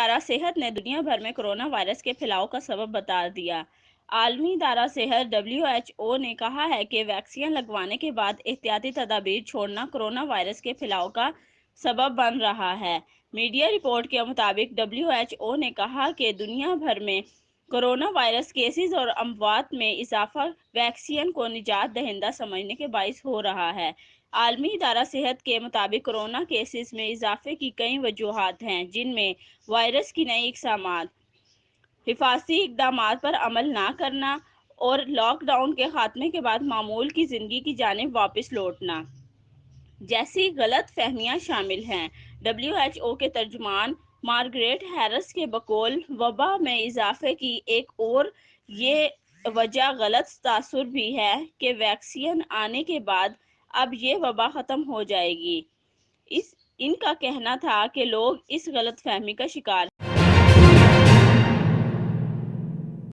ادارہ صحت نے دنیا بھر میں کرونا وائرس کے پھیلاؤ کا سبب بتا دیا۔ عالمی ادارہ صحت WHO نے کہا ہے کہ ویکسین لگوانے کے بعد احتیاطی تدابیر چھوڑنا کرونا وائرس کے پھیلاؤ کا سبب بن رہا ہے۔ میڈیا رپورٹ کے مطابق WHO نے کہا کہ دنیا بھر میں کرونا وائرس کیسز اور اموات میں اضافہ ویکسین کو نجات دہندہ سمجھنے کے باعث ہو رہا ہے۔ عالمی ادارہ صحت کے مطابق کرونا کیسز میں اضافے کی کئی وجوہات ہیں، جن میں وائرس کی نئی اقسامات، حفاظتی اقدامات پر عمل نہ کرنا اور لاک ڈاؤن کے خاتمے کے بعد معمول کی زندگی کی جانب واپس لوٹنا جیسی غلط فہمیاں شامل ہیں۔ WHO کے ترجمان مارگریٹ ہیرس کے بقول وبا میں اضافے کی ایک اور یہ وجہ غلط تاثر بھی ہے کہ ویکسین آنے کے بعد اب یہ وبا ختم ہو جائے گی۔ ان کا کہنا تھا کہ لوگ اس غلط فہمی کا شکار